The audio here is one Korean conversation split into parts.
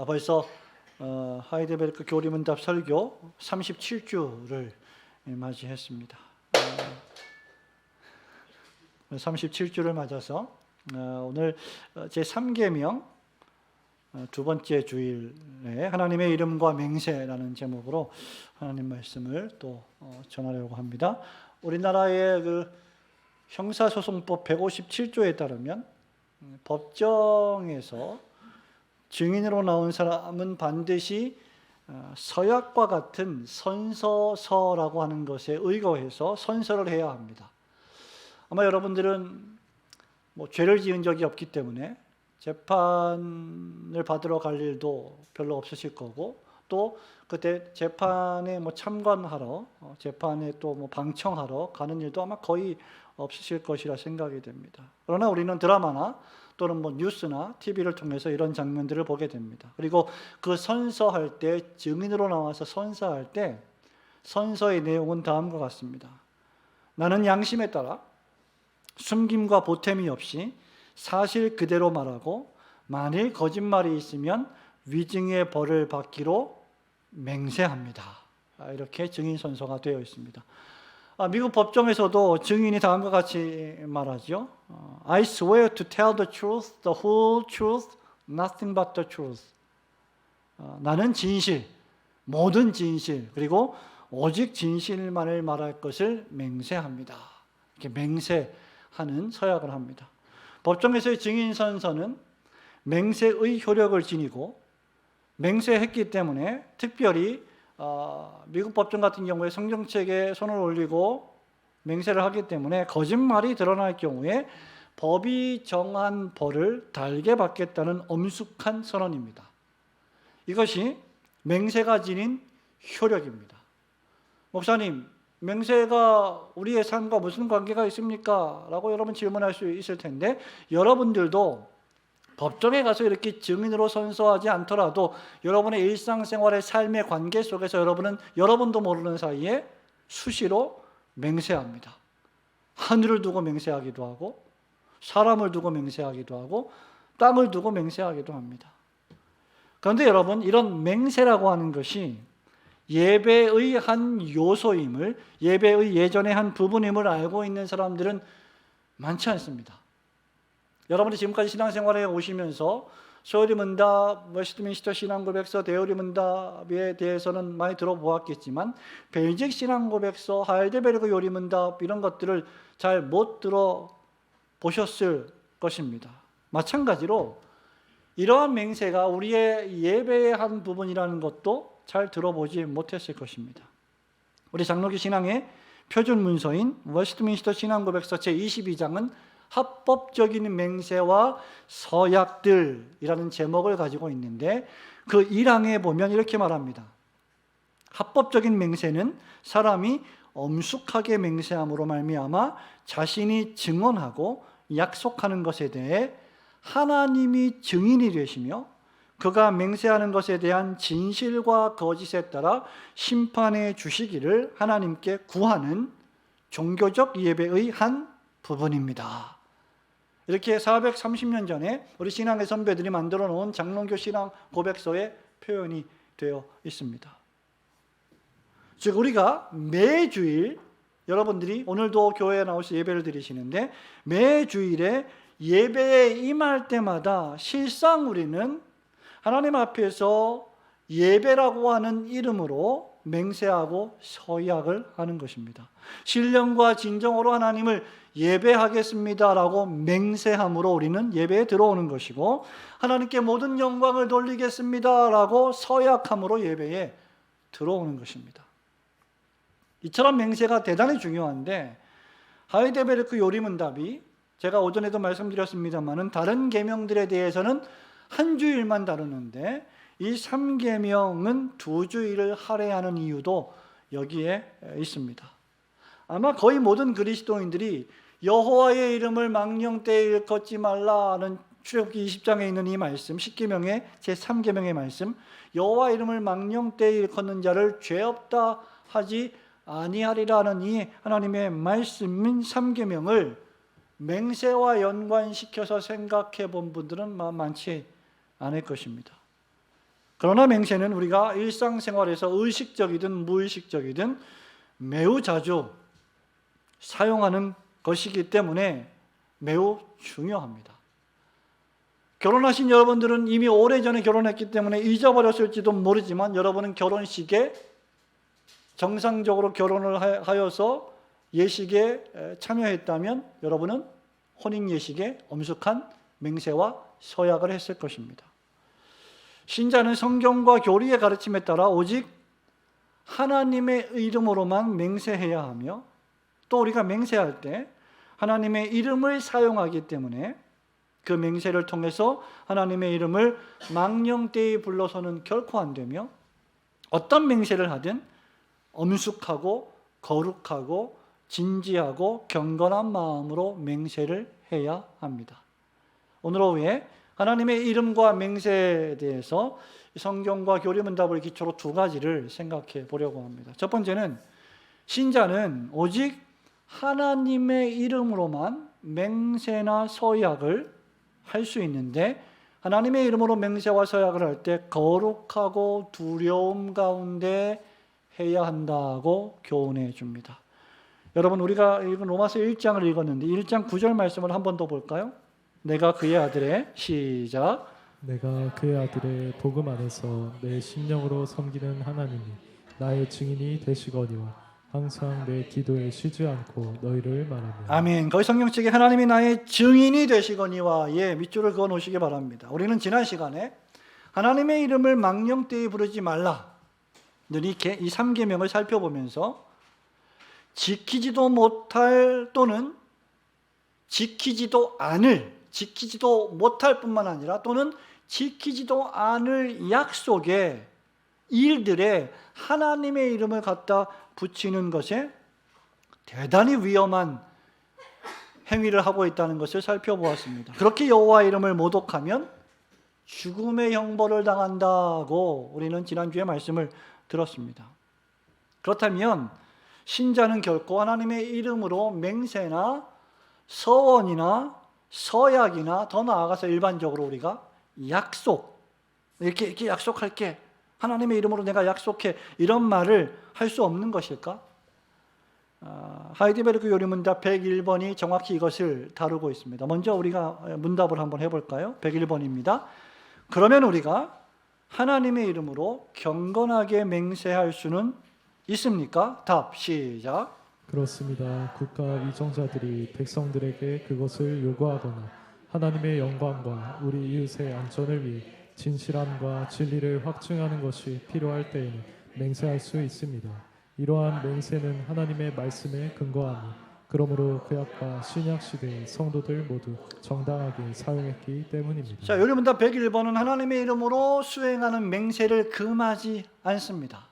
벌써 하이델베르크 교리문답 설교 37주를 맞이했습니다. 37주를 맞아서 오늘 제3계명 두 번째 주일에 하나님의 이름과 맹세라는 제목으로 하나님 말씀을 또 전하려고 합니다. 우리나라의 그 형사소송법 157조에 따르면 법정에서 증인으로 나온 사람은 반드시 서약과 같은 선서서라고 하는 것에 의거해서 선서를 해야 합니다. 아마 여러분들은 죄를 지은 적이 없기 때문에 재판을 받으러 갈 일도 별로 없으실 거고, 또 그때 재판에 참관하러, 재판에 또 방청하러 가는 일도 아마 거의 없으실 것이라 생각이 됩니다. 그러나 우리는 드라마나 또는 뉴스나 TV를 통해서 이런 장면들을 보게 됩니다. 그리고 그 선서할 때, 증인으로 나와서 선서할 때 선서의 내용은 다음과 같습니다. 나는 양심에 따라 숨김과 보탬이 없이 사실 그대로 말하고 만일 거짓말이 있으면 위증의 벌을 받기로 맹세합니다. 이렇게 증인 선서가 되어 있습니다. 미국 법정에서도 증인이 다음과 같이 말하죠. I swear to tell the truth, the whole truth, nothing but the truth. 나는 진실, 모든 진실, 그리고 오직 진실만을 말할 것을 맹세합니다. 이렇게 맹세하는 서약을 합니다. 법정에서의 증인 선서는 맹세의 효력을 지니고 맹세했기 때문에 특별히 미국 법정 같은 경우에 성경책에 손을 올리고 맹세를 하기 때문에 거짓말이 드러날 경우에 법이 정한 벌을 달게 받겠다는 엄숙한 선언입니다. 이것이 맹세가 지닌 효력입니다. 목사님, 맹세가 우리의 삶과 무슨 관계가 있습니까? 라고 여러분 질문할 수 있을 텐데, 여러분들도 법정에 가서 이렇게 증인으로 선서하지 않더라도 여러분의 일상생활의 삶의 관계 속에서 여러분도 모르는 사이에 수시로 맹세합니다. 하늘을 두고 맹세하기도 하고, 사람을 두고 맹세하기도 하고, 땅을 두고 맹세하기도 합니다. 그런데 여러분, 이런 맹세라고 하는 것이 예배의 한 요소임을, 예배의 예전의 한 부분임을 알고 있는 사람들은 많지 않습니다. 여러분이 지금까지 신앙생활에 오시면서 소요리 문답, 웨스트민스터 신앙고백서, 데요리 문답에 대해서는 많이 들어보았겠지만 벨직 신앙고백서, 하이델베르크 요리 문답 이런 것들을 잘 못 들어보셨을 것입니다. 마찬가지로 이러한 맹세가 우리의 예배의 한 부분이라는 것도 잘 들어보지 못했을 것입니다. 우리 장로교 신앙의 표준 문서인 웨스트민스터 신앙고백서 제22장은 합법적인 맹세와 서약들이라는 제목을 가지고 있는데, 그 1항에 보면 이렇게 말합니다. 합법적인 맹세는 사람이 엄숙하게 맹세함으로 말미암아 자신이 증언하고 약속하는 것에 대해 하나님이 증인이 되시며 그가 맹세하는 것에 대한 진실과 거짓에 따라 심판해 주시기를 하나님께 구하는 종교적 예배의 한 부분입니다. 이렇게 430년 전에 우리 신앙의 선배들이 만들어 놓은 장로교 신앙 고백서에 표현이 되어 있습니다. 즉 우리가 매주일, 여러분들이 오늘도 교회에 나오셔서 예배를 드리시는데 매주일에 예배에 임할 때마다 실상 우리는 하나님 앞에서 예배라고 하는 이름으로 맹세하고 서약을 하는 것입니다. 신령과 진정으로 하나님을 예배하겠습니다라고 맹세함으로 우리는 예배에 들어오는 것이고, 하나님께 모든 영광을 돌리겠습니다라고 서약함으로 예배에 들어오는 것입니다. 이처럼 맹세가 대단히 중요한데, 하이델베르크 요리문답이 제가 오전에도 말씀드렸습니다마는 다른 계명들에 대해서는 한 주일만 다루는데 이 3계명은 2주일을 할애하는 이유도 여기에 있습니다. 아마 거의 모든 그리스도인들이 여호와의 이름을 망령되이 일컫지 말라는 출애굽기 20장에 있는 이 말씀, 10계명의 제3계명의 말씀, 여호와 이름을 망령되이 일컫는 자를 죄 없다 하지 아니하리라는 이 하나님의 말씀인 3계명을 맹세와 연관시켜서 생각해 본 분들은 많지 않을 것입니다. 그러나 맹세는 우리가 일상생활에서 의식적이든 무의식적이든 매우 자주 사용하는 것이기 때문에 매우 중요합니다. 결혼하신 여러분들은 이미 오래전에 결혼했기 때문에 잊어버렸을지도 모르지만 여러분은 결혼식에 정상적으로 결혼을 하여서 예식에 참여했다면 여러분은 혼인 예식에 엄숙한 맹세와 서약을 했을 것입니다. 신자는 성경과 교리의 가르침에 따라 오직 하나님의 이름으로만 맹세해야 하며 또 우리가 맹세할 때 하나님의 이름을 사용하기 때문에 그 맹세를 통해서 하나님의 이름을 망령되이 불러서는 결코 안 되며 어떤 맹세를 하든 엄숙하고 거룩하고 진지하고 경건한 마음으로 맹세를 해야 합니다. 오늘 오후에 하나님의 이름과 맹세에 대해서 성경과 교리문답을 기초로 두 가지를 생각해 보려고 합니다. 첫 번째는 신자는 오직 하나님의 이름으로만 맹세나 서약을 할 수 있는데 하나님의 이름으로 맹세와 서약을 할 때 거룩하고 두려움 가운데 해야 한다고 교훈해 줍니다. 여러분, 우리가 읽은 로마서 1장을 읽었는데 1장 9절 말씀을 한 번 더 볼까요? 내가 그의 아들의 시작. 내가 그의 아들의 복음 안에서 내 심령으로 섬기는 하나님이 나의 증인이 되시거니와 항상 내 기도에 쉬지 않고 너희를 말하며. 아멘. 거기 성경책에 하나님이 나의 증인이 되시거니와 밑줄을 그어 놓으시기 바랍니다. 우리는 지난 시간에 하나님의 이름을 망령되이 부르지 말라 이 3계명을 살펴보면서 지키지도 못할 또는 지키지도 못할 뿐만 아니라 또는 지키지도 않을 약속의 일들에 하나님의 이름을 갖다 붙이는 것에 대단히 위험한 행위를 하고 있다는 것을 살펴보았습니다. 그렇게 여호와 이름을 모독하면 죽음의 형벌을 당한다고 우리는 지난주에 말씀을 들었습니다. 그렇다면 신자는 결코 하나님의 이름으로 맹세나 서원이나 서약이나 더 나아가서 일반적으로 우리가 약속, 이렇게 약속할게, 하나님의 이름으로 내가 약속해, 이런 말을 할 수 없는 것일까? 하이델베르크 요리문답 101번이 정확히 이것을 다루고 있습니다. 먼저 우리가 문답을 한번 해볼까요? 101번입니다. 그러면 우리가 하나님의 이름으로 경건하게 맹세할 수는 있습니까? 답, 시작. 그렇습니다. 국가 위정자들이 백성들에게 그것을 요구하거나 하나님의 영광과 우리 이웃의 안전을 위해 진실함과 진리를 확증하는 것이 필요할 때에는 맹세할 수 있습니다. 이러한 맹세는 하나님의 말씀에 근거하며 그러므로 구약과 신약 시대의 성도들 모두 정당하게 사용했기 때문입니다. 자, 요리문답 101번은 하나님의 이름으로 수행하는 맹세를 금하지 않습니다.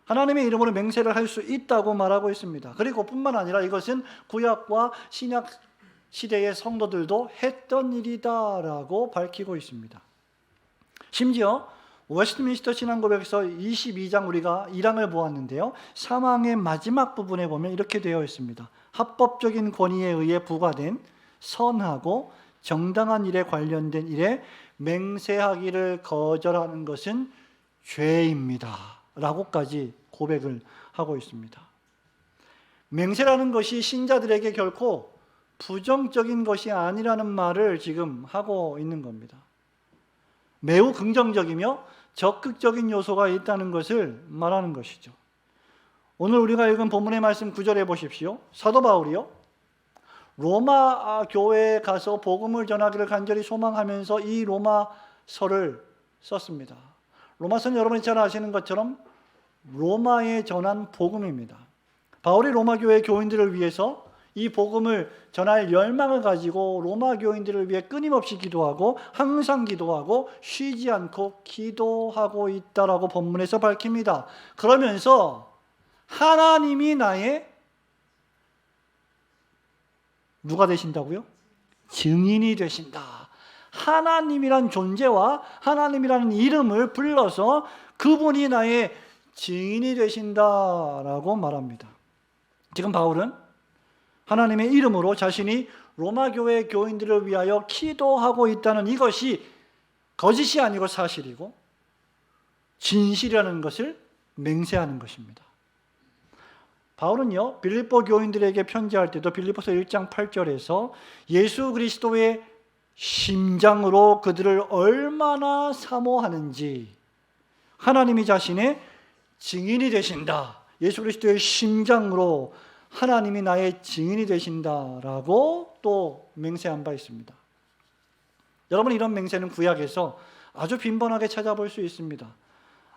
하나님의 이름으로 맹세를 할 수 있다고 말하고 있습니다. 그리고 뿐만 아니라 이것은 구약과 신약 시대의 성도들도 했던 일이다라고 밝히고 있습니다. 심지어 웨스트민스터 신앙고백서 22장 우리가 1항을 보았는데요. 3항의 마지막 부분에 보면 이렇게 되어 있습니다. 합법적인 권위에 의해 부과된 선하고 정당한 일에 관련된 일에 맹세하기를 거절하는 것은 죄입니다 라고까지 고백을 하고 있습니다. 맹세라는 것이 신자들에게 결코 부정적인 것이 아니라는 말을 지금 하고 있는 겁니다. 매우 긍정적이며 적극적인 요소가 있다는 것을 말하는 것이죠. 오늘 우리가 읽은 본문의 말씀 9절에 보십시오. 사도 바울이요, 로마 교회에 가서 복음을 전하기를 간절히 소망하면서 이 로마서를 썼습니다. 로마서는 여러분이 잘 아시는 것처럼 로마에 전한 복음입니다. 바울이 로마 교회 교인들을 위해서 이 복음을 전할 열망을 가지고 로마 교인들을 위해 끊임없이 기도하고 항상 기도하고 쉬지 않고 기도하고 있다라고 본문에서 밝힙니다. 그러면서 하나님이 나의 누가 되신다고요? 증인이 되신다. 하나님이란 존재와 하나님이라는 이름을 불러서 그분이 나의 증인이 되신다라고 말합니다. 지금 바울은 하나님의 이름으로 자신이 로마 교회 교인들을 위하여 기도하고 있다는 이것이 거짓이 아니고 사실이고 진실이라는 것을 맹세하는 것입니다. 바울은요, 빌립보 교인들에게 편지할 때도 빌립보서 1장 8절에서 예수 그리스도의 심장으로 그들을 얼마나 사모하는지 하나님이 자신의 증인이 되신다. 예수 그리스도의 심장으로 하나님이 나의 증인이 되신다라고 또 맹세한 바 있습니다. 여러분, 이런 맹세는 구약에서 아주 빈번하게 찾아볼 수 있습니다.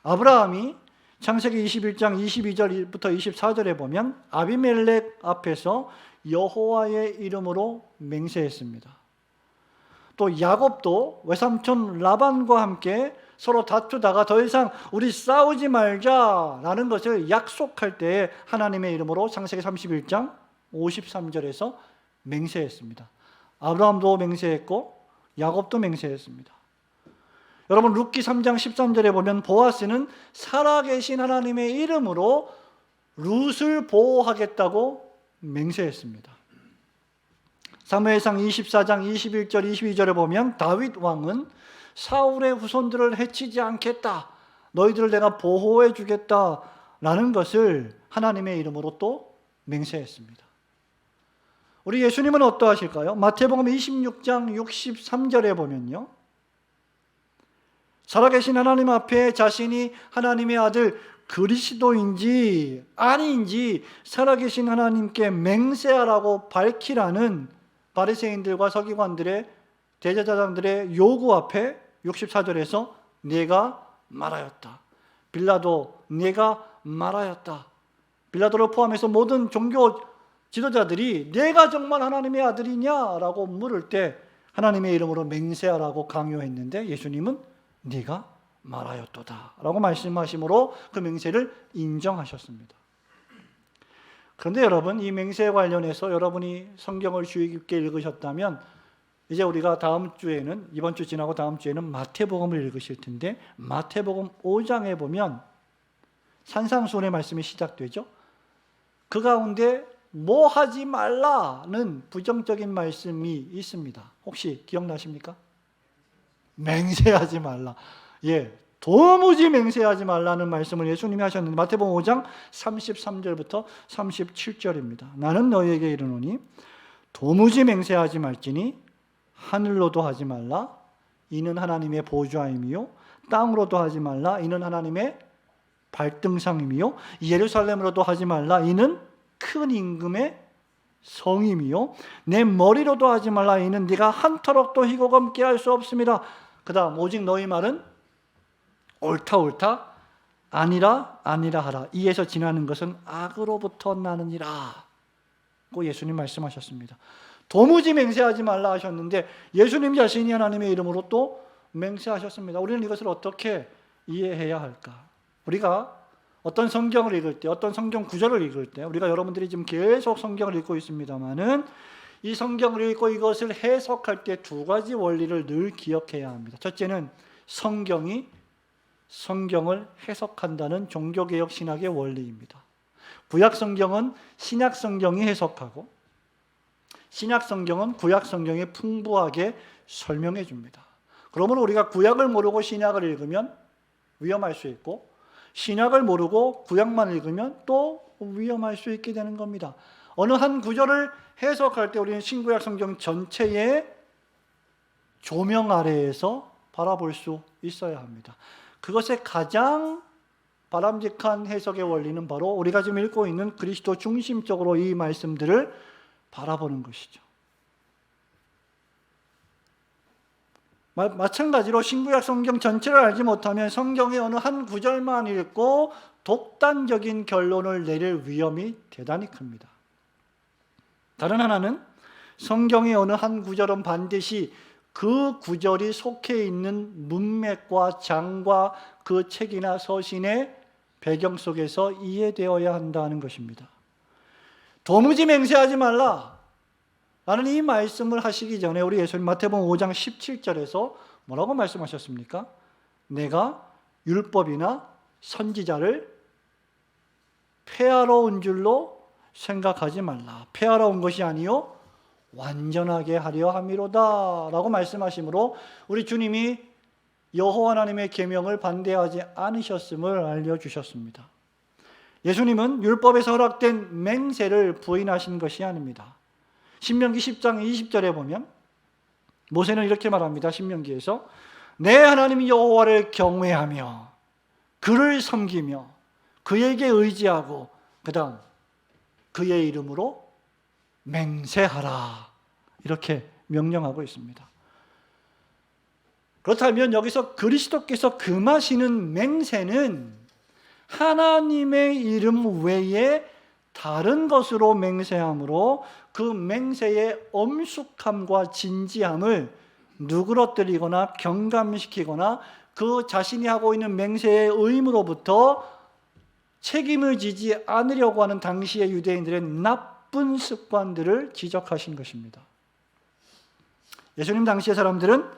아브라함이 창세기 21장 22절부터 24절에 보면 아비멜렉 앞에서 여호와의 이름으로 맹세했습니다. 또 야곱도 외삼촌 라반과 함께 서로 다투다가 더 이상 우리 싸우지 말자라는 것을 약속할 때에 하나님의 이름으로 창세기 31장 53절에서 맹세했습니다. 아브라함도 맹세했고 야곱도 맹세했습니다. 여러분, 룻기 3장 13절에 보면 보아스는 살아계신 하나님의 이름으로 룻을 보호하겠다고 맹세했습니다. 사무엘상 24장 21절 22절에 보면 다윗 왕은 사울의 후손들을 해치지 않겠다, 너희들을 내가 보호해 주겠다라는 것을 하나님의 이름으로 또 맹세했습니다. 우리 예수님은 어떠하실까요? 마태복음 26장 63절에 보면요, 살아계신 하나님 앞에 자신이 하나님의 아들 그리스도인지 아닌지 살아계신 하나님께 맹세하라고 밝히라는 바리새인들과 서기관들의 대제사장들의 요구 앞에 64절에서 내가 말하였다, 빌라도 내가 말하였다, 빌라도를 포함해서 모든 종교 지도자들이 내가 정말 하나님의 아들이냐라고 물을 때 하나님의 이름으로 맹세하라고 강요했는데 예수님은 네가 말하였도다 라고 말씀하심으로 그 맹세를 인정하셨습니다. 그런데 여러분, 이 맹세에 관련해서 여러분이 성경을 주의 깊게 읽으셨다면 이제 우리가 다음 주에는, 이번 주 지나고 다음 주에는 마태복음을 읽으실 텐데 마태복음 5장에 보면 산상수훈의 말씀이 시작되죠. 그 가운데 뭐 하지 말라는 부정적인 말씀이 있습니다. 혹시 기억나십니까? 맹세하지 말라. 예, 도무지 맹세하지 말라는 말씀을 예수님이 하셨는데 마태복음 5장 33절부터 37절입니다. 나는 너희에게 이르노니 도무지 맹세하지 말지니 하늘로도 하지 말라, 이는 하나님의 보좌임이요, 땅으로도 하지 말라, 이는 하나님의 발등상임이요, 예루살렘으로도 하지 말라, 이는 큰 임금의 성임이요, 내 머리로도 하지 말라, 이는 네가 한터럭도 희고 검게 할 수 없습니다. 그 다음 오직 너희 말은 옳다 옳다, 아니라 아니라 하라, 이에서 지나는 것은 악으로부터 나느니라 고 예수님 말씀하셨습니다. 도무지 맹세하지 말라 하셨는데 예수님 자신이 하나님의 이름으로 또 맹세하셨습니다. 우리는 이것을 어떻게 이해해야 할까? 우리가 어떤 성경을 읽을 때, 어떤 성경 구절을 읽을 때, 우리가 여러분들이 지금 계속 성경을 읽고 있습니다마는 이 성경을 읽고 이것을 해석할 때 두 가지 원리를 늘 기억해야 합니다. 첫째는 성경이 성경을 해석한다는 종교개혁 신학의 원리입니다. 구약 성경은 신약 성경이 해석하고 신약 성경은 구약 성경이 풍부하게 설명해 줍니다. 그러므로 우리가 구약을 모르고 신약을 읽으면 위험할 수 있고 신약을 모르고 구약만 읽으면 또 위험할 수 있게 되는 겁니다. 어느 한 구절을 해석할 때 우리는 신구약 성경 전체의 조명 아래에서 바라볼 수 있어야 합니다. 그것의 가장 바람직한 해석의 원리는 바로 우리가 지금 읽고 있는 그리스도 중심적으로 이 말씀들을 바라보는 것이죠. 마찬가지로 신구약 성경 전체를 알지 못하면 성경의 어느 한 구절만 읽고 독단적인 결론을 내릴 위험이 대단히 큽니다. 다른 하나는 성경의 어느 한 구절은 반드시 그 구절이 속해 있는 문맥과 장과 그 책이나 서신의 배경 속에서 이해되어야 한다는 것입니다. 도무지 맹세하지 말라 라는 이 말씀을 하시기 전에 우리 예수님 마태복음 5장 17절에서 뭐라고 말씀하셨습니까? 내가 율법이나 선지자를 폐하러 온 줄로 생각하지 말라. 폐하러 온 것이 아니요 완전하게 하려 함이로다 라고 말씀하시므로 우리 주님이 여호와 하나님의 계명을 반대하지 않으셨음을 알려주셨습니다. 예수님은 율법에서 허락된 맹세를 부인하신 것이 아닙니다. 신명기 10장 20절에 보면 모세는 이렇게 말합니다. 신명기에서 내 하나님 여호와를 경외하며 그를 섬기며 그에게 의지하고 그 다음 그의 이름으로 맹세하라, 이렇게 명령하고 있습니다. 그렇다면 여기서 그리스도께서 금하시는 맹세는 하나님의 이름 외에 다른 것으로 맹세함으로 그 맹세의 엄숙함과 진지함을 누그러뜨리거나 경감시키거나 그 자신이 하고 있는 맹세의 의무로부터 책임을 지지 않으려고 하는 당시의 유대인들의 나쁜 습관들을 지적하신 것입니다. 예수님 당시의 사람들은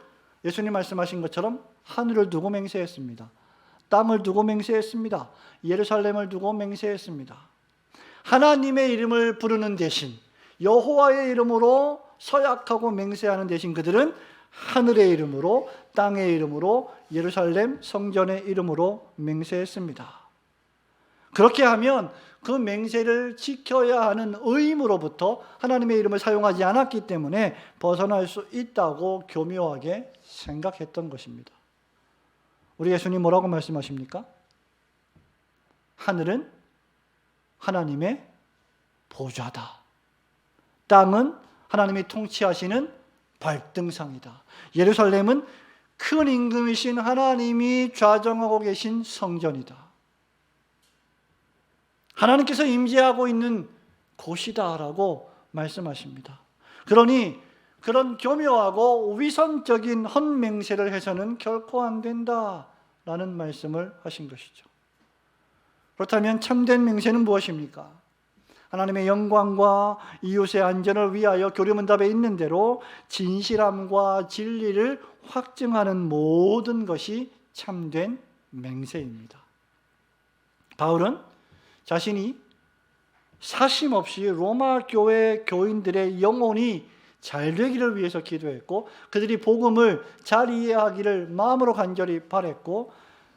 예수님 말씀하신 것처럼 하늘을 두고 맹세했습니다. 땅을 두고 맹세했습니다. 예루살렘을 두고 맹세했습니다. 하나님의 이름을 부르는 대신 여호와의 이름으로 서약하고 맹세하는 대신 그들은 하늘의 이름으로, 땅의 이름으로, 예루살렘 성전의 이름으로 맹세했습니다. 그렇게 하면 그 맹세를 지켜야 하는 의무로부터 하나님의 이름을 사용하지 않았기 때문에 벗어날 수 있다고 교묘하게 생각했던 것입니다. 우리 예수님 뭐라고 말씀하십니까? 하늘은 하나님의 보좌다. 땅은 하나님이 통치하시는 발등상이다. 예루살렘은 큰 임금이신 하나님이 좌정하고 계신 성전이다. 하나님께서 임재하고 있는 곳이다라고 말씀하십니다. 그러니 그런 교묘하고 위선적인 헛맹세를 해서는 결코 안 된다라는 말씀을 하신 것이죠. 그렇다면 참된 맹세는 무엇입니까? 하나님의 영광과 이웃의 안전을 위하여 교리문답에 있는 대로 진실함과 진리를 확증하는 모든 것이 참된 맹세입니다. 바울은 자신이 사심없이 로마 교회 교인들의 영혼이 잘 되기를 위해서 기도했고 그들이 복음을 잘 이해하기를 마음으로 간절히 바랬고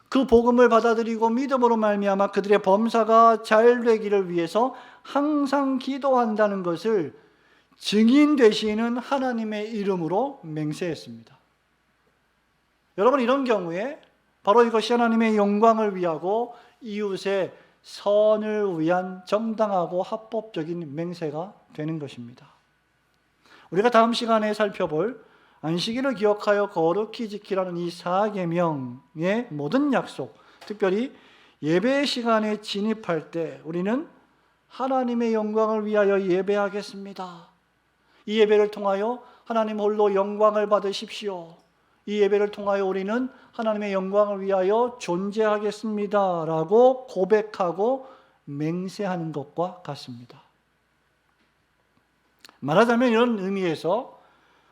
그 복음을 받아들이고 믿음으로 말미암아 그들의 범사가 잘 되기를 위해서 항상 기도한다는 것을 증인 되시는 하나님의 이름으로 맹세했습니다. 여러분, 이런 경우에 바로 이것이 하나님의 영광을 위하고 이웃의 선을 위한 정당하고 합법적인 맹세가 되는 것입니다. 우리가 다음 시간에 살펴볼 안식일을 기억하여 거룩히 지키라는 이 4계명의 모든 약속, 특별히 예배 시간에 진입할 때 우리는 하나님의 영광을 위하여 예배하겠습니다. 이 예배를 통하여 하나님 홀로 영광을 받으십시오. 이 예배를 통하여 우리는 하나님의 영광을 위하여 존재하겠습니다 라고 고백하고 맹세하는 것과 같습니다. 말하자면 이런 의미에서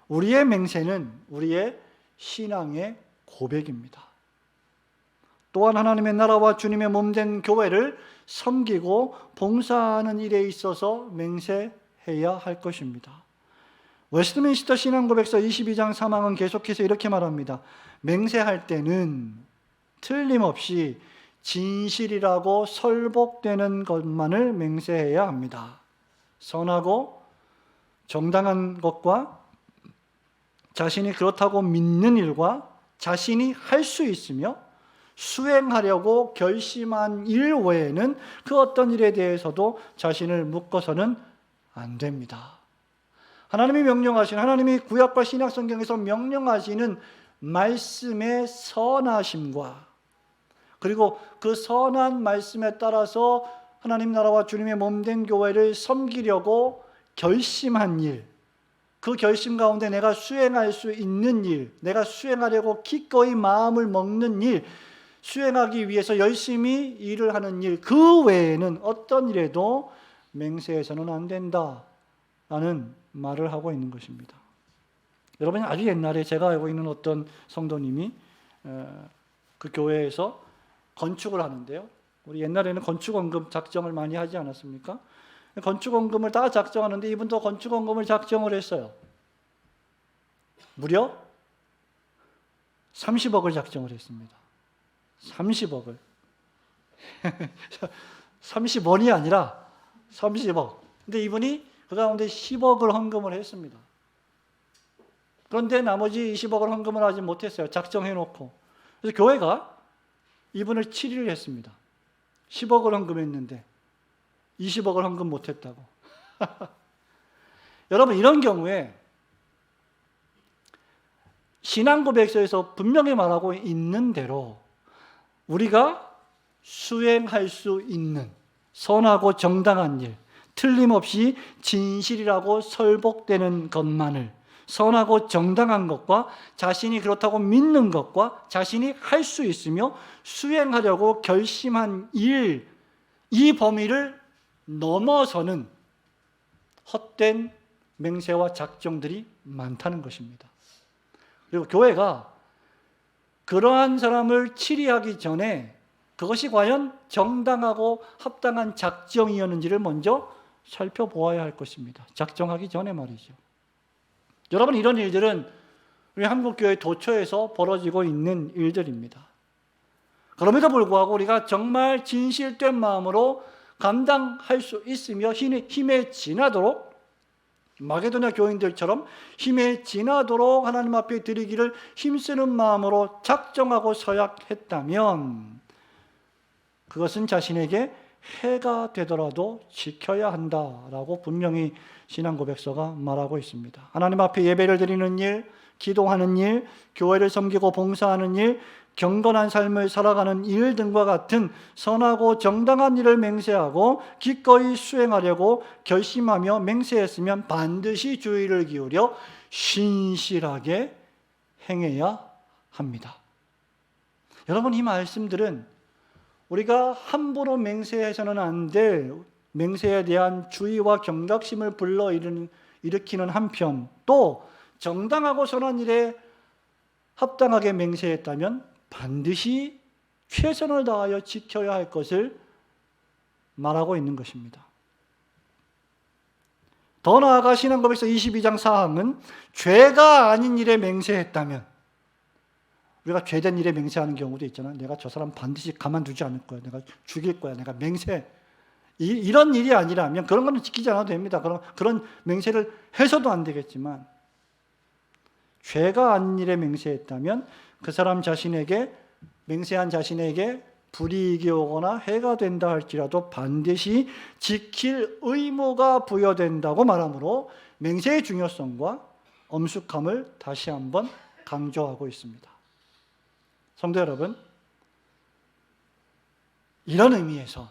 우리의 맹세는 우리의 신앙의 고백입니다. 또한 하나님의 나라와 주님의 몸된 교회를 섬기고 봉사하는 일에 있어서 맹세해야 할 것입니다. 웨스트민스터 신앙고백서 22장 3항은 계속해서 이렇게 말합니다. 맹세할 때는 틀림없이 진실이라고 설복되는 것만을 맹세해야 합니다. 선하고 정당한 것과 자신이 그렇다고 믿는 일과 자신이 할 수 있으며 수행하려고 결심한 일 외에는 그 어떤 일에 대해서도 자신을 묶어서는 안 됩니다. 하나님이 명령하신, 하나님이 구약과 신약 성경에서 명령하시는 말씀의 선하심과 그리고 그 선한 말씀에 따라서 하나님 나라와 주님의 몸된 교회를 섬기려고 결심한 일, 그 결심 가운데 내가 수행할 수 있는 일, 내가 수행하려고 기꺼이 마음을 먹는 일, 수행하기 위해서 열심히 일을 하는 일, 그 외에는 어떤 일에도 맹세해서는 안 된다라는 말을 하고 있는 것입니다. 여러분, 아주 옛날에 제가 알고 있는 어떤 성도님이 그 교회에서 건축을 하는데요. 우리 옛날에는 건축원금 작정을 많이 하지 않았습니까? 건축원금을 다 작정하는데 이분도 건축원금을 작정을 했어요. 무려 30억을 작정을 했습니다. 30억을. 30원이 아니라 30억. 근데 이분이 그 가운데 10억을 헌금을 했습니다. 그런데 나머지 20억을 헌금을 하지 못했어요. 작정해 놓고. 그래서 교회가 이분을 치리를 했습니다. 10억을 헌금했는데 20억을 헌금 못했다고. 여러분, 이런 경우에 신앙고백서에서 분명히 말하고 있는 대로 우리가 수행할 수 있는 선하고 정당한 일, 틀림없이 진실이라고 설복되는 것만을, 선하고 정당한 것과 자신이 그렇다고 믿는 것과 자신이 할 수 있으며 수행하려고 결심한 일, 이 범위를 넘어서는 헛된 맹세와 작정들이 많다는 것입니다. 그리고 교회가 그러한 사람을 치리하기 전에 그것이 과연 정당하고 합당한 작정이었는지를 먼저 살펴보아야 할 것입니다. 작정하기 전에 말이죠. 여러분, 이런 일들은 우리 한국교회 도처에서 벌어지고 있는 일들입니다. 그럼에도 불구하고 우리가 정말 진실된 마음으로 감당할 수 있으며 힘에 지나도록, 마게도냐 교인들처럼 힘에 지나도록 하나님 앞에 드리기를 힘쓰는 마음으로 작정하고 서약했다면 그것은 자신에게 해가 되더라도 지켜야 한다라고 분명히 신앙고백서가 말하고 있습니다. 하나님 앞에 예배를 드리는 일, 기도하는 일, 교회를 섬기고 봉사하는 일, 경건한 삶을 살아가는 일 등과 같은 선하고 정당한 일을 맹세하고 기꺼이 수행하려고 결심하며 맹세했으면 반드시 주의를 기울여 신실하게 행해야 합니다. 여러분, 이 말씀들은 우리가 함부로 맹세해서는 안 될 맹세에 대한 주의와 경각심을 불러일으키는 한편, 또 정당하고 선한 일에 합당하게 맹세했다면 반드시 최선을 다하여 지켜야 할 것을 말하고 있는 것입니다. 더 나아가 신앙고백서 22장 4항은 죄가 아닌 일에 맹세했다면, 우리가 죄된 일에 맹세하는 경우도 있잖아요. 내가 저 사람 반드시 가만두지 않을 거야. 내가 죽일 거야. 내가 맹세. 이런 일이 아니라면 그런 거는 지키지 않아도 됩니다. 그런 맹세를 해서도 안 되겠지만, 죄가 아닌 일에 맹세했다면 그 사람 자신에게, 맹세한 자신에게 불이익이 오거나 해가 된다 할지라도 반드시 지킬 의무가 부여된다고 말하므로 맹세의 중요성과 엄숙함을 다시 한번 강조하고 있습니다. 성도 여러분, 이런 의미에서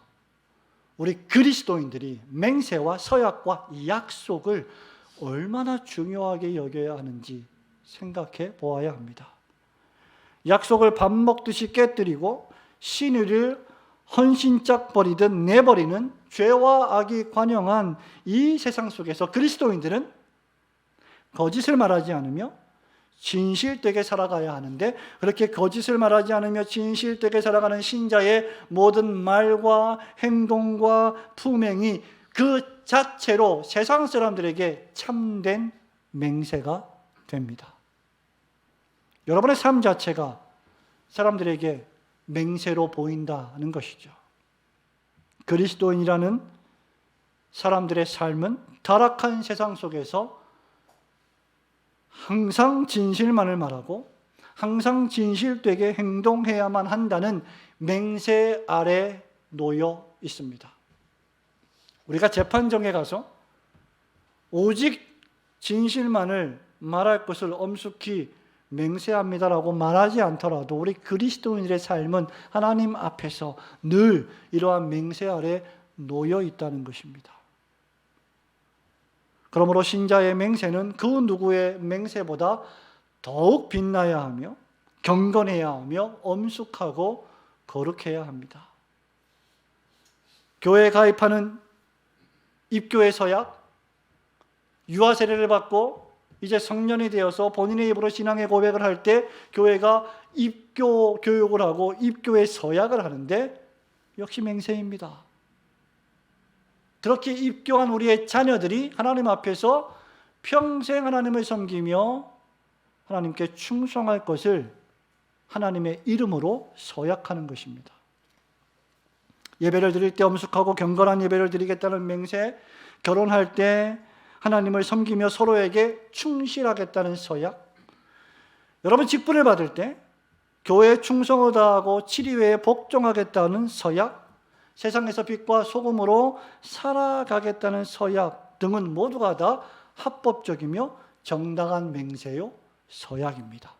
우리 그리스도인들이 맹세와 서약과 약속을 얼마나 중요하게 여겨야 하는지 생각해 보아야 합니다. 약속을 밥 먹듯이 깨뜨리고 신의를 헌신짝 버리듯 내버리는 죄와 악이 관영한 이 세상 속에서 그리스도인들은 거짓을 말하지 않으며 진실되게 살아가야 하는데, 그렇게 거짓을 말하지 않으며 진실되게 살아가는 신자의 모든 말과 행동과 품행이 그 자체로 세상 사람들에게 참된 맹세가 됩니다. 여러분의 삶 자체가 사람들에게 맹세로 보인다는 것이죠. 그리스도인이라는 사람들의 삶은 타락한 세상 속에서 항상 진실만을 말하고 항상 진실되게 행동해야만 한다는 맹세 아래 놓여 있습니다. 우리가 재판정에 가서 오직 진실만을 말할 것을 엄숙히 맹세합니다라고 말하지 않더라도 우리 그리스도인들의 삶은 하나님 앞에서 늘 이러한 맹세 아래 놓여 있다는 것입니다. 그러므로 신자의 맹세는 그 누구의 맹세보다 더욱 빛나야 하며 경건해야 하며 엄숙하고 거룩해야 합니다. 교회에 가입하는 입교의 서약, 유아 세례를 받고 이제 성년이 되어서 본인의 입으로 신앙의 고백을 할 때 교회가 입교 교육을 하고 입교의 서약을 하는데 역시 맹세입니다. 그렇게 입교한 우리의 자녀들이 하나님 앞에서 평생 하나님을 섬기며 하나님께 충성할 것을 하나님의 이름으로 서약하는 것입니다. 예배를 드릴 때 엄숙하고 경건한 예배를 드리겠다는 맹세, 결혼할 때 하나님을 섬기며 서로에게 충실하겠다는 서약, 여러분 직분을 받을 때 교회에 충성을 다하고 치리회에 복종하겠다는 서약, 세상에서 빛과 소금으로 살아가겠다는 서약 등은 모두가 다 합법적이며 정당한 맹세요 서약입니다.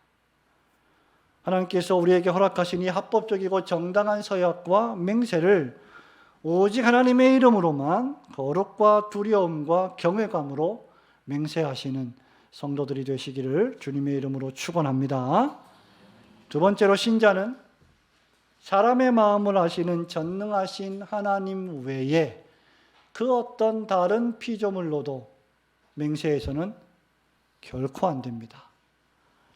하나님께서 우리에게 허락하신 이 합법적이고 정당한 서약과 맹세를 오직 하나님의 이름으로만 거룩과 두려움과 경외감으로 맹세하시는 성도들이 되시기를 주님의 이름으로 축원합니다. 두 번째로, 신자는 사람의 마음을 아시는 전능하신 하나님 외에 그 어떤 다른 피조물로도 맹세해서는 결코 안 됩니다.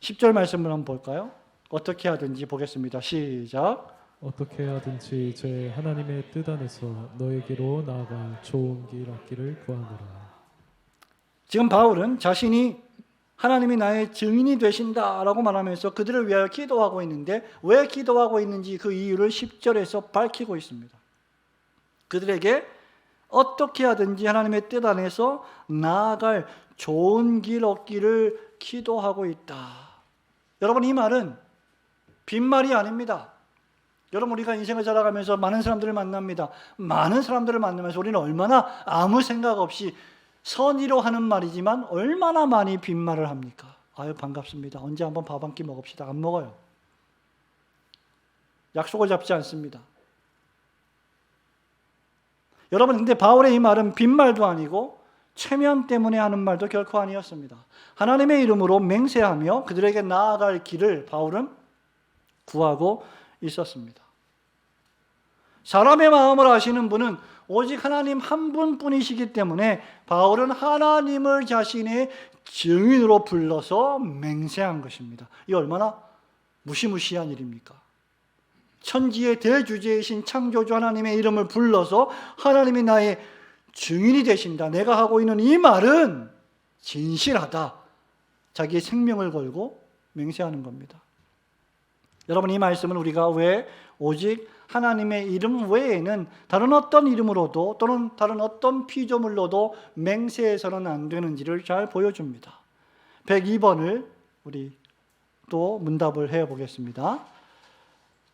10절 말씀을 한번 볼까요? 어떻게 하든지 보겠습니다. 시작. 어떻게 하든지 제 하나님의 뜻 안에서 너에게로 나아가 좋은 길 얻기를 구하노라. 지금 바울은 자신이 하나님이 나의 증인이 되신다라고 말하면서 그들을 위하여 기도하고 있는데, 왜 기도하고 있는지 그 이유를 10절에서 밝히고 있습니다. 그들에게 어떻게 하든지 하나님의 뜻 안에서 나아갈 좋은 길 얻기를 기도하고 있다. 여러분, 이 말은 빈말이 아닙니다. 여러분, 우리가 인생을 살아가면서 많은 사람들을 만납니다. 많은 사람들을 만나면서 우리는 얼마나 아무 생각 없이 선의로 하는 말이지만 얼마나 많이 빈말을 합니까? 아유, 반갑습니다. 언제 한번 밥 한 끼 먹읍시다. 안 먹어요. 약속을 잡지 않습니다. 여러분, 근데 바울의 이 말은 빈말도 아니고 체면 때문에 하는 말도 결코 아니었습니다. 하나님의 이름으로 맹세하며 그들에게 나아갈 길을 바울은 구하고 있었습니다. 사람의 마음을 아시는 분은 오직 하나님 한 분뿐이시기 때문에 바울은 하나님을 자신의 증인으로 불러서 맹세한 것입니다. 이 얼마나 무시무시한 일입니까? 천지의 대주제이신 창조주 하나님의 이름을 불러서 하나님이 나의 증인이 되신다, 내가 하고 있는 이 말은 진실하다, 자기의 생명을 걸고 맹세하는 겁니다. 여러분, 이 말씀은 우리가 왜 오직 하나님의 이름 외에는 다른 어떤 이름으로도 또는 다른 어떤 피조물로도 맹세해서는 안 되는지를 잘 보여줍니다. 102번을 우리 또 문답을 해보겠습니다.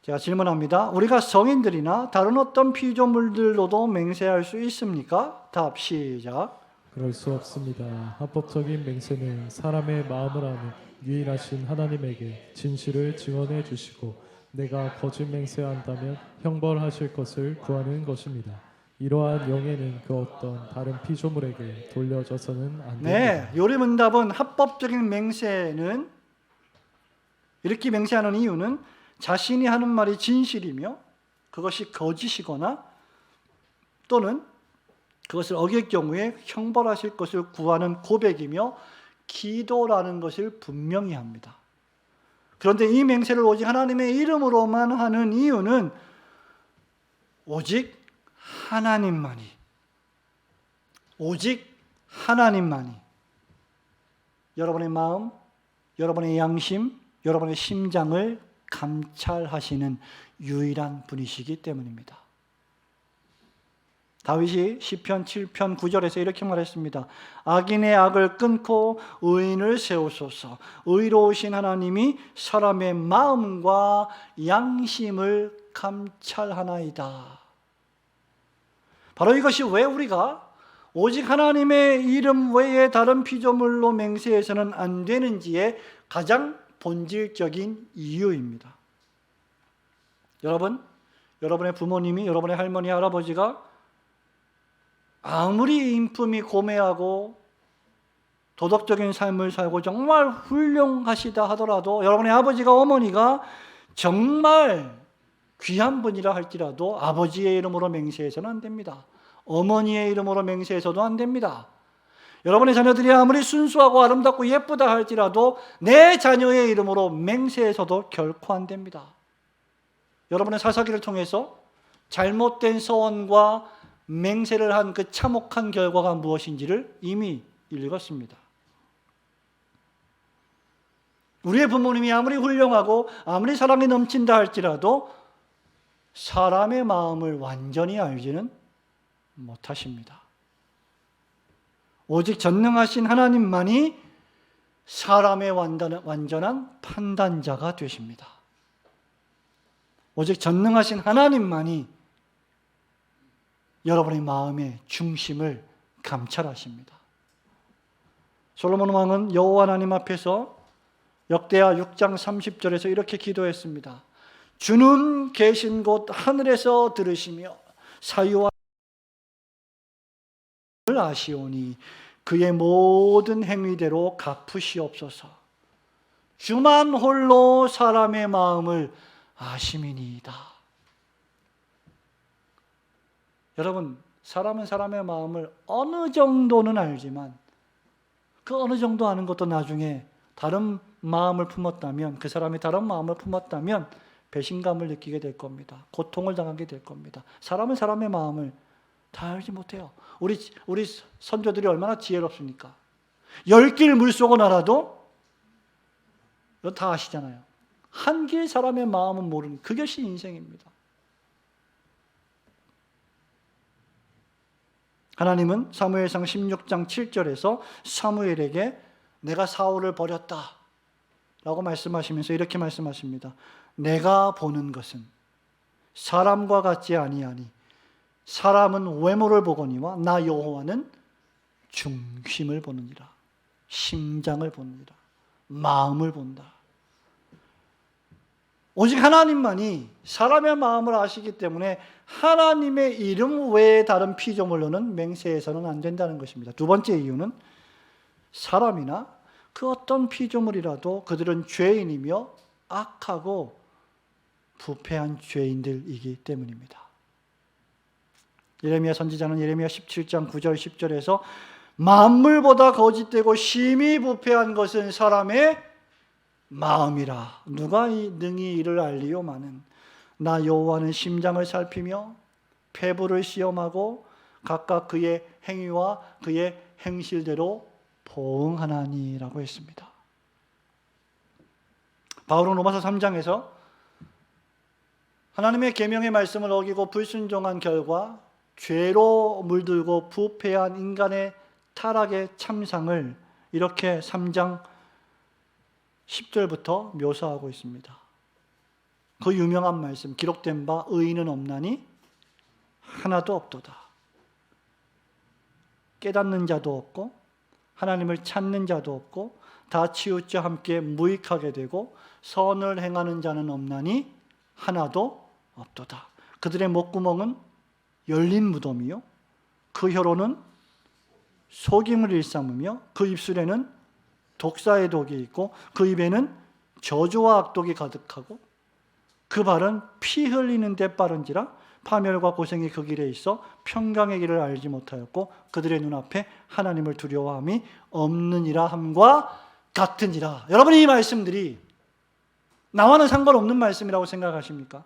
제가 질문합니다. 우리가 성인들이나 다른 어떤 피조물들로도 맹세할 수 있습니까? 답 시작. 그럴 수 없습니다. 합법적인 맹세는 사람의 마음을 아는 유일하신 하나님에게 진실을 증언해 주시고 내가 거짓 맹세한다면 형벌하실 것을 구하는 것입니다. 이러한 영예는 그 어떤 다른 피조물에게 돌려져서는 안 됩니다. 네, 요리문답은 합법적인 맹세는, 이렇게 맹세하는 이유는 자신이 하는 말이 진실이며 그것이 거짓이거나 또는 그것을 어길 경우에 형벌하실 것을 구하는 고백이며 기도라는 것을 분명히 합니다. 그런데 이 맹세를 오직 하나님의 이름으로만 하는 이유는 오직 하나님만이, 오직 하나님만이 여러분의 마음, 여러분의 양심, 여러분의 심장을 감찰하시는 유일한 분이시기 때문입니다. 다윗이 시편 7편 9절에서 이렇게 말했습니다. 악인의 악을 끊고 의인을 세우소서. 의로우신 하나님이 사람의 마음과 양심을 감찰하나이다. 바로 이것이 왜 우리가 오직 하나님의 이름 외에 다른 피조물로 맹세해서는 안 되는지의 가장 본질적인 이유입니다. 여러분, 여러분의 부모님이, 여러분의 할머니, 할아버지가 아무리 인품이 고매하고 도덕적인 삶을 살고 정말 훌륭하시다 하더라도, 여러분의 아버지가, 어머니가 정말 귀한 분이라 할지라도 아버지의 이름으로 맹세해서는 안 됩니다. 어머니의 이름으로 맹세해서도 안 됩니다. 여러분의 자녀들이 아무리 순수하고 아름답고 예쁘다 할지라도 내 자녀의 이름으로 맹세해서도 결코 안 됩니다. 여러분의 사사기를 통해서 잘못된 서원과 맹세를 한 그 참혹한 결과가 무엇인지를 이미 읽었습니다. 우리의 부모님이 아무리 훌륭하고 아무리 사랑이 넘친다 할지라도 사람의 마음을 완전히 알지는 못하십니다. 오직 전능하신 하나님만이 사람의 완전한 판단자가 되십니다. 오직 전능하신 하나님만이 여러분의 마음의 중심을 감찰하십니다. 솔로몬 왕은 여호와 하나님 앞에서 역대하 6장 30절에서 이렇게 기도했습니다. 주는 계신 곳 하늘에서 들으시며 사유와 를 아시오니 그의 모든 행위대로 갚으시옵소서. 주만 홀로 사람의 마음을 아심이니이다. 여러분, 사람은 사람의 마음을 어느 정도는 알지만 그 어느 정도 아는 것도 나중에 다른 마음을 품었다면, 그 사람이 다른 마음을 품었다면 배신감을 느끼게 될 겁니다. 고통을 당하게 될 겁니다. 사람은 사람의 마음을 다 알지 못해요. 우리 선조들이 얼마나 지혜롭습니까? 10길 물속을 알아도 다 아시잖아요. 한 길 사람의 마음은 모르는, 그것이 인생입니다. 하나님은 사무엘상 16장 7절에서 사무엘에게 내가 사울을 버렸다 라고 말씀하시면서 이렇게 말씀하십니다. 내가 보는 것은 사람과 같지 아니하니 사람은 외모를 보거니와 나 여호와는 중심을 보느니라. 심장을 보느니라. 마음을 본다. 오직 하나님만이 사람의 마음을 아시기 때문에 하나님의 이름 외에 다른 피조물로는 맹세해서는 안 된다는 것입니다. 두 번째 이유는 사람이나 그 어떤 피조물이라도 그들은 죄인이며 악하고 부패한 죄인들이기 때문입니다. 예레미야 선지자는 예레미야 17장 9절 10절에서 만물보다 거짓되고 심히 부패한 것은 사람의 마음이라 누가 능히 이를 알리요마는 나 여호와는 심장을 살피며 폐부를 시험하고 각각 그의 행위와 그의 행실대로 보응하나니라고 했습니다. 바울은 로마서 3장에서 하나님의 계명의 말씀을 어기고 불순종한 결과 죄로 물들고 부패한 인간의 타락의 참상을 이렇게 3장 10절부터 묘사하고 있습니다. 그 유명한 말씀, 기록된 바 의인은 없나니 하나도 없도다. 깨닫는 자도 없고 하나님을 찾는 자도 없고 다 치우쳐 함께 무익하게 되고 선을 행하는 자는 없나니 하나도 없도다. 그들의 목구멍은 열린 무덤이요 그 혀로는 속임을 일삼으며 그 입술에는 독사의 독이 있고 그 입에는 저주와 악독이 가득하고 그 발은 피 흘리는 데 빠른지라 파멸과 고생이 그 길에 있어 평강의 길을 알지 못하였고 그들의 눈앞에 하나님을 두려워함이 없느니라 함과 같으니라. 여러분, 이 말씀들이 나와는 상관없는 말씀이라고 생각하십니까?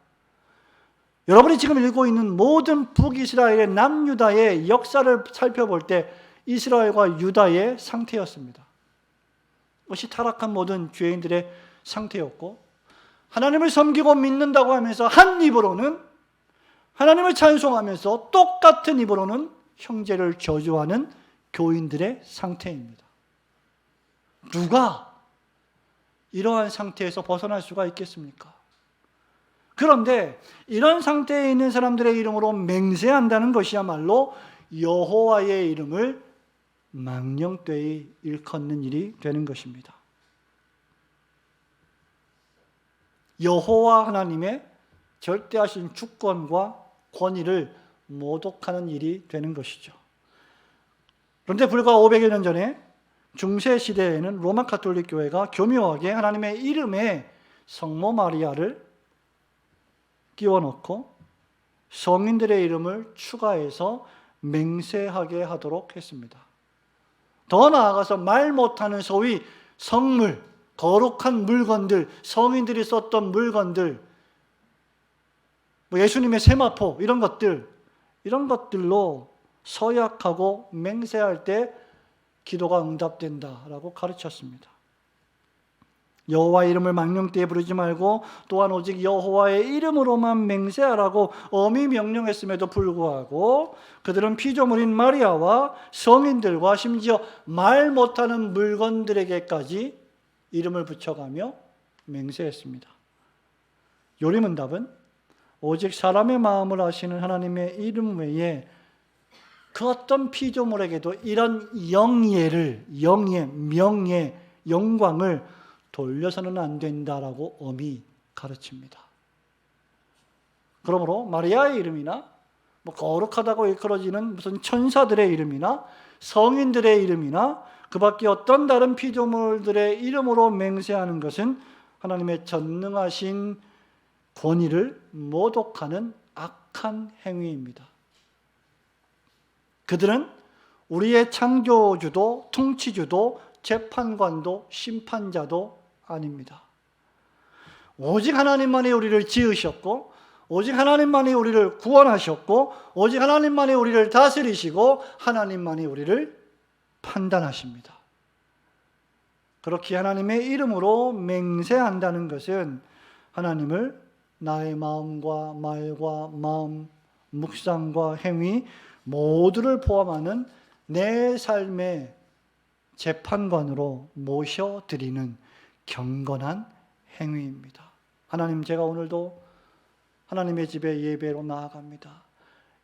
여러분이 지금 읽고 있는 모든 북이스라엘의 남유다의 역사를 살펴볼 때 이스라엘과 유다의 상태였습니다. 그것이 타락한 모든 죄인들의 상태였고 하나님을 섬기고 믿는다고 하면서 한 입으로는 하나님을 찬송하면서 똑같은 입으로는 형제를 저주하는 교인들의 상태입니다. 누가 이러한 상태에서 벗어날 수가 있겠습니까? 그런데 이런 상태에 있는 사람들의 이름으로 맹세한다는 것이야말로 여호와의 이름을 망령되이 일컫는 일이 되는 것입니다. 여호와 하나님의 절대하신 주권과 권위를 모독하는 일이 되는 것이죠. 그런데 불과 500여 년 전에 중세 시대에는 로마 가톨릭 교회가 교묘하게 하나님의 이름에 성모 마리아를 끼워 넣고 성인들의 이름을 추가해서 맹세하게 하도록 했습니다. 더 나아가서 말 못하는 소위 성물, 거룩한 물건들, 성인들이 썼던 물건들, 예수님의 세마포 이런 것들로 서약하고 맹세할 때 기도가 응답된다라고 가르쳤습니다. 여호와 이름을 망령되이 부르지 말고 또한 오직 여호와의 이름으로만 맹세하라고 엄히 명령했음에도 불구하고 그들은 피조물인 마리아와 성인들과 심지어 말 못하는 물건들에게까지 이름을 붙여가며 맹세했습니다. 요리문답은 오직 사람의 마음을 아시는 하나님의 이름 외에 그 어떤 피조물에게도 이런 영예를, 명예, 영광을 돌려서는 안 된다라고 엄히 가르칩니다. 그러므로 마리아의 이름이나 거룩하다고 일컬어지는 무슨 천사들의 이름이나 성인들의 이름이나 그 밖에 어떤 다른 피조물들의 이름으로 맹세하는 것은 하나님의 전능하신 권위를 모독하는 악한 행위입니다. 그들은 우리의 창조주도 통치주도 재판관도 심판자도 아닙니다. 오직 하나님만이 우리를 지으셨고 오직 하나님만이 우리를 구원하셨고 오직 하나님만이 우리를 다스리시고 하나님만이 우리를 판단하십니다. 그렇게 하나님의 이름으로 맹세한다는 것은 하나님을 나의 마음과 말과 마음, 묵상과 행위 모두를 포함하는 내 삶의 재판관으로 모셔드리는 경건한 행위입니다. 하나님, 제가 오늘도 하나님의 집에 예배로 나아갑니다.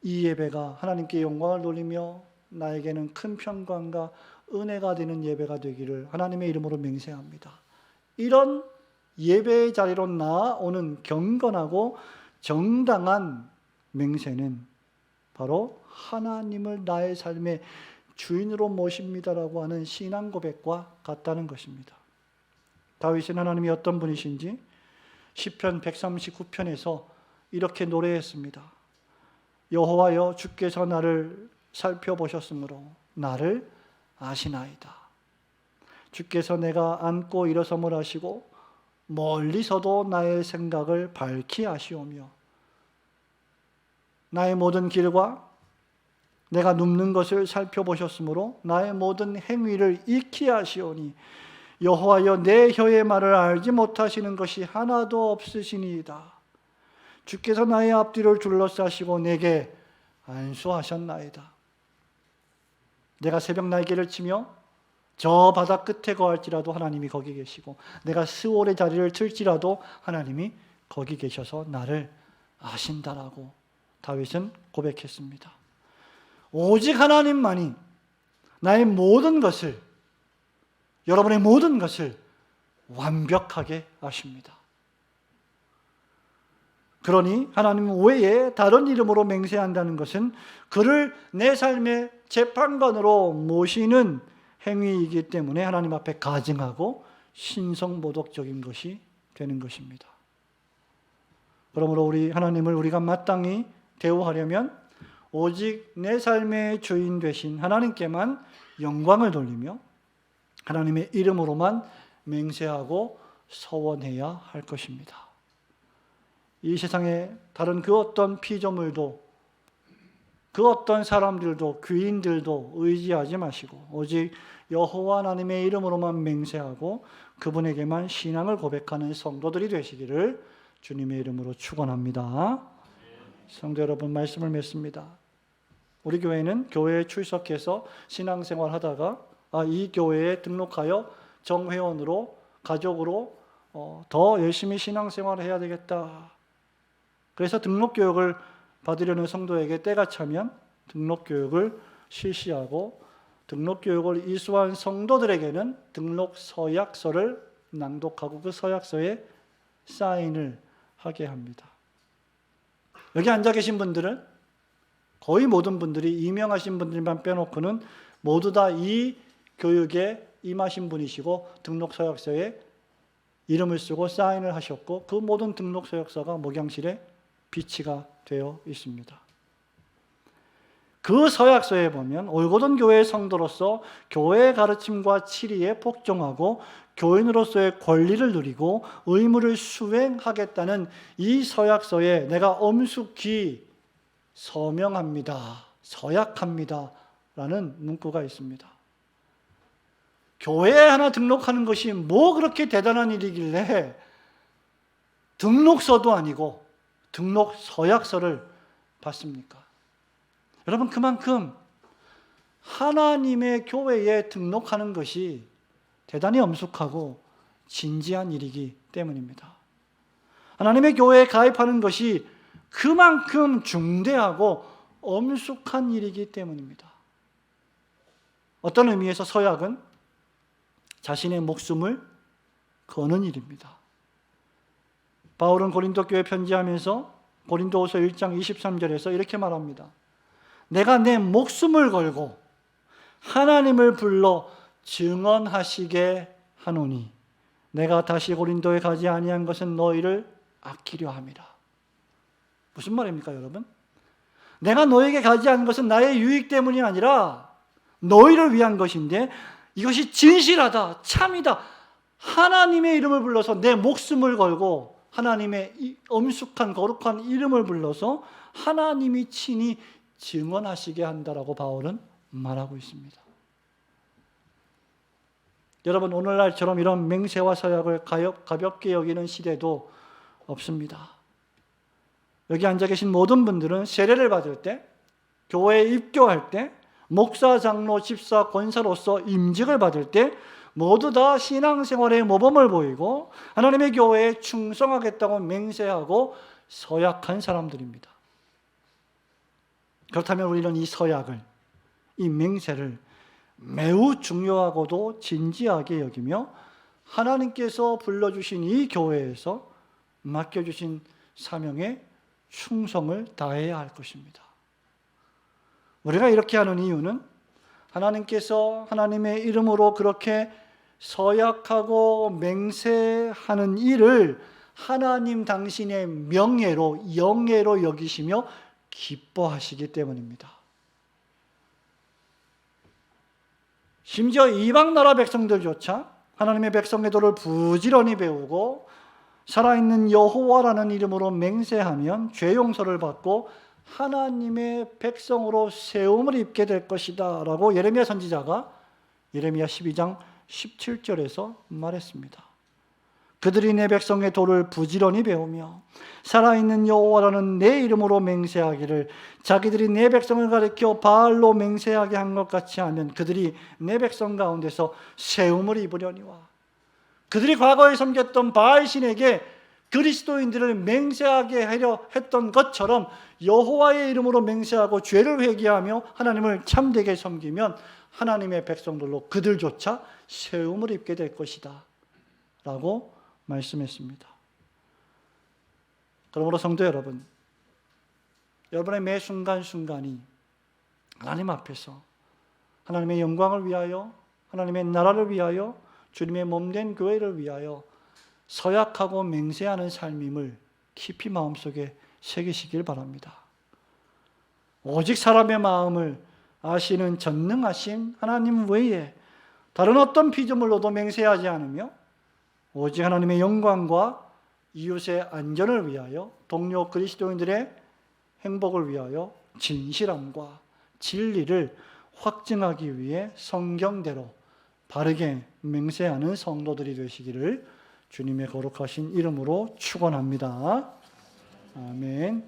이 예배가 하나님께 영광을 돌리며 나에게는 큰 평강과 은혜가 되는 예배가 되기를 하나님의 이름으로 맹세합니다. 이런 예배의 자리로 나아오는 경건하고 정당한 맹세는 바로 하나님을 나의 삶의 주인으로 모십니다라고 하는 신앙 고백과 같다는 것입니다. 다윗은 하나님이 어떤 분이신지 시편 139편에서 이렇게 노래했습니다. 여호와여, 주께서 나를 살펴보셨으므로 나를 아시나이다. 주께서 내가 앉고 일어섬을 하시고 멀리서도 나의 생각을 밝히 아시오며 나의 모든 길과 내가 눕는 것을 살펴보셨으므로 나의 모든 행위를 익히 아시오니 여호와여, 내 혀의 말을 알지 못하시는 것이 하나도 없으시니이다. 주께서 나의 앞뒤를 둘러싸시고 내게 안수하셨나이다. 내가 새벽 날개를 치며 저 바다 끝에 거할지라도 하나님이 거기 계시고 내가 스올의 자리를 틀지라도 하나님이 거기 계셔서 나를 아신다라고 다윗은 고백했습니다. 오직 하나님만이 나의 모든 것을, 여러분의 모든 것을 완벽하게 아십니다. 그러니 하나님 외에 다른 이름으로 맹세한다는 것은 그를 내 삶의 재판관으로 모시는 행위이기 때문에 하나님 앞에 가증하고 신성모독적인 것이 되는 것입니다. 그러므로 우리 하나님을 우리가 마땅히 대우하려면 오직 내 삶의 주인 되신 하나님께만 영광을 돌리며 하나님의 이름으로만 맹세하고 서원해야 할 것입니다. 이 세상에 다른 그 어떤 피조물도 그 어떤 사람들도 귀인들도 의지하지 마시고 오직 여호와 하나님의 이름으로만 맹세하고 그분에게만 신앙을 고백하는 성도들이 되시기를 주님의 이름으로 축원합니다. 성도 여러분, 말씀을 맺습니다. 우리 교회는 교회에 출석해서 신앙생활 하다가 이 교회에 등록하여 정회원으로 가족으로 더 열심히 신앙생활을 해야 되겠다. 그래서 등록교육을 받으려는 성도에게 때가 차면 등록교육을 실시하고 등록교육을 이수한 성도들에게는 등록서약서를 낭독하고 그 서약서에 사인을 하게 합니다. 여기 앉아 계신 분들은 거의 모든 분들이 유명하신 분들만 빼놓고는 모두 다 이 교육에 임하신 분이시고 등록서약서에 이름을 쓰고 사인을 하셨고 그 모든 등록서약서가 목양실에 비치가 되어 있습니다. 그 서약서에 보면 올고든 교회의 성도로서 교회의 가르침과 치리에 복종하고 교인으로서의 권리를 누리고 의무를 수행하겠다는 이 서약서에 내가 엄숙히 서명합니다, 서약합니다 라는 문구가 있습니다. 교회에 하나 등록하는 것이 뭐 그렇게 대단한 일이길래 등록서도 아니고 등록 서약서를 받습니까? 여러분, 그만큼 하나님의 교회에 등록하는 것이 대단히 엄숙하고 진지한 일이기 때문입니다. 하나님의 교회에 가입하는 것이 그만큼 중대하고 엄숙한 일이기 때문입니다. 어떤 의미에서 서약은 자신의 목숨을 거는 일입니다. 바울은 고린도 교회 편지하면서 고린도후서 1장 23절에서 이렇게 말합니다. 내가 내 목숨을 걸고 하나님을 불러 증언하시게 하노니 내가 다시 고린도에 가지 아니한 것은 너희를 아끼려 함이라. 무슨 말입니까, 여러분? 내가 너에게 가지 않은 것은 나의 유익 때문이 아니라 너희를 위한 것인데 이것이 진실하다, 참이다. 하나님의 이름을 불러서 내 목숨을 걸고 하나님의 이 엄숙한 거룩한 이름을 불러서 하나님이 친히 증언하시게 한다라고 바울은 말하고 있습니다. 여러분, 오늘날처럼 이런 맹세와 서약을 가볍게 여기는 시대도 없습니다. 여기 앉아 계신 모든 분들은 세례를 받을 때, 교회에 입교할 때, 목사, 장로, 집사, 권사로서 임직을 받을 때 모두 다 신앙생활의 모범을 보이고 하나님의 교회에 충성하겠다고 맹세하고 서약한 사람들입니다. 그렇다면 우리는 이 서약을, 이 맹세를 매우 중요하고도 진지하게 여기며 하나님께서 불러주신 이 교회에서 맡겨주신 사명에 충성을 다해야 할 것입니다. 우리가 이렇게 하는 이유는 하나님께서 하나님의 이름으로 그렇게 서약하고 맹세하는 일을 하나님 당신의 명예로, 영예로 여기시며 기뻐하시기 때문입니다. 심지어 이방 나라 백성들조차 하나님의 백성의 도를 부지런히 배우고 살아있는 여호와라는 이름으로 맹세하면 죄 용서를 받고 하나님의 백성으로 세움을 입게 될 것이다 라고 예레미야 선지자가 예레미야 12장 17절에서 말했습니다. 그들이 내 백성의 도를 부지런히 배우며 살아있는 여호와라는 내 이름으로 맹세하기를 자기들이 내 백성을 가리켜 바알로 맹세하게 한 것 같이 하면 그들이 내 백성 가운데서 세움을 입으려니와. 그들이 과거에 섬겼던 바알신에게 그리스도인들을 맹세하게 하려 했던 것처럼 여호와의 이름으로 맹세하고 죄를 회개하며 하나님을 참되게 섬기면 하나님의 백성들로 그들조차 세움을 입게 될 것이다 라고 말씀했습니다. 그러므로 성도 여러분, 여러분의 매 순간순간이 하나님 앞에서 하나님의 영광을 위하여, 하나님의 나라를 위하여, 주님의 몸된 교회를 위하여 서약하고 맹세하는 삶임을 깊이 마음속에 새기시길 바랍니다. 오직 사람의 마음을 아시는 전능하신 하나님 외에 다른 어떤 피조물로도 맹세하지 않으며 오직 하나님의 영광과 이웃의 안전을 위하여, 동료 그리스도인들의 행복을 위하여 진실함과 진리를 확증하기 위해 성경대로 바르게 맹세하는 성도들이 되시기를 주님의 거룩하신 이름으로 축원합니다. 아멘.